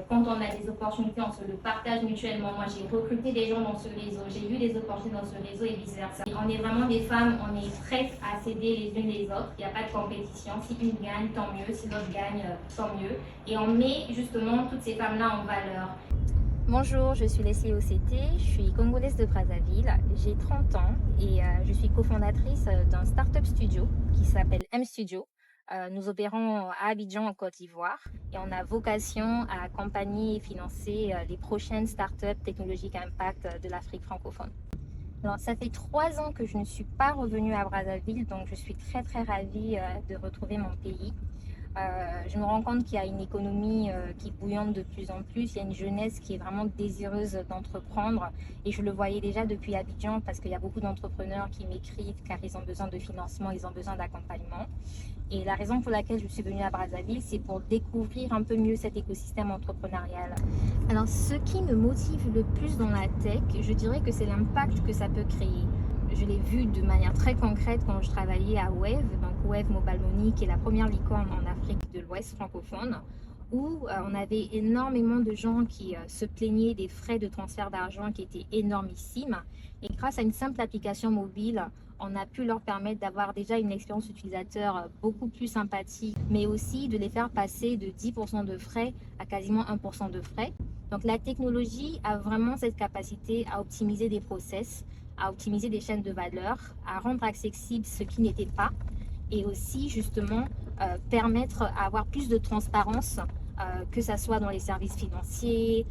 quand on a des opportunités, on se le partage mutuellement. Moi, j'ai recruté des gens dans ce réseau, j'ai vu des opportunités dans ce réseau et vice-versa. On est vraiment des femmes, on est prêtes à s'aider les unes les autres. Il n'y a pas de compétition. Si une gagne, tant mieux. Si l'autre gagne, tant mieux. Et on met justement toutes ces femmes-là en valeur. Bonjour, je suis Leslie OCT, je suis congolaise de Brazzaville, j'ai 30 ans et je suis cofondatrice d'un startup studio qui s'appelle M Studio. Nous opérons à Abidjan en Côte d'Ivoire et on a vocation à accompagner et financer les prochaines startups technologiques impact de l'Afrique francophone. Alors, ça fait 3 ans que je ne suis pas revenue à Brazzaville, donc je suis très ravie de retrouver mon pays. Je me rends compte qu'il y a une économie qui bouillonne de plus en plus. Il y a une jeunesse qui est vraiment désireuse d'entreprendre. Et je le voyais déjà depuis Abidjan parce qu'il y a beaucoup d'entrepreneurs qui m'écrivent car ils ont besoin de financement, ils ont besoin d'accompagnement. Et la raison pour laquelle je suis venue à Brazzaville, c'est pour découvrir un peu mieux cet écosystème entrepreneurial. Alors, ce qui me motive le plus dans la tech, je dirais que c'est l'impact que ça peut créer. Je l'ai vu de manière très concrète quand je travaillais à Wave, donc Wave Mobile Money, qui est la première licorne en Afrique de l'Ouest francophone, où on avait énormément de gens qui se plaignaient des frais de transfert d'argent qui étaient énormissimes. Et grâce à une simple application mobile, on a pu leur permettre d'avoir déjà une expérience utilisateur beaucoup plus sympathique, mais aussi de les faire passer de 10% de frais à quasiment 1% de frais. Donc la technologie a vraiment cette capacité à optimiser des process, à optimiser des chaînes de valeur, à rendre accessible ce qui n'était pas et aussi justement permettre à avoir plus de transparence, que ce soit dans les services financiers,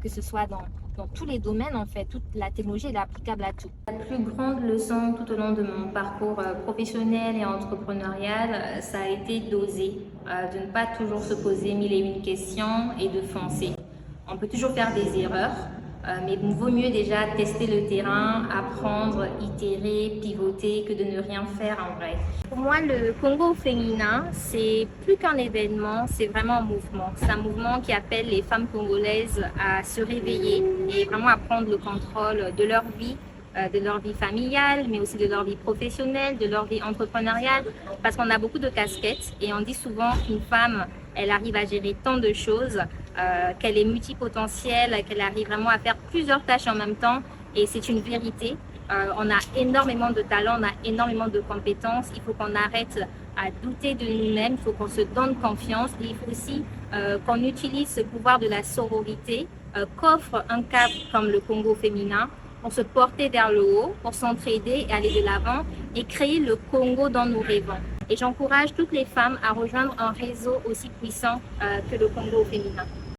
que ce soit dans tous les domaines en fait. Toute la technologie est applicable à tout. La plus grande leçon tout au long de mon parcours professionnel et entrepreneurial, ça a été d'oser, de ne pas toujours se poser mille et une questions et de foncer. On peut toujours faire des erreurs, mais il vaut mieux déjà tester le terrain, apprendre, itérer, pivoter que de ne rien faire en vrai. Pour moi, le Congo féminin, c'est plus qu'un événement, c'est vraiment un mouvement. C'est un mouvement qui appelle les femmes congolaises à se réveiller et vraiment à prendre le contrôle de leur vie familiale, mais aussi de leur vie professionnelle, de leur vie entrepreneuriale, parce qu'on a beaucoup de casquettes et on dit souvent qu'une femme, elle arrive à gérer tant de choses, qu'elle est multipotentielle, qu'elle arrive vraiment à faire plusieurs tâches en même temps et c'est une vérité. On a énormément de talent, on a énormément de compétences, il faut qu'on arrête à douter de nous-mêmes, il faut qu'on se donne confiance et il faut aussi qu'on utilise ce pouvoir de la sororité qu'offre un cap comme le Congo féminin pour se porter vers le haut, pour s'entraider et aller de l'avant et créer le Congo dont nous rêvons. Et j'encourage toutes les femmes à rejoindre un réseau aussi puissant que le Congo féminin.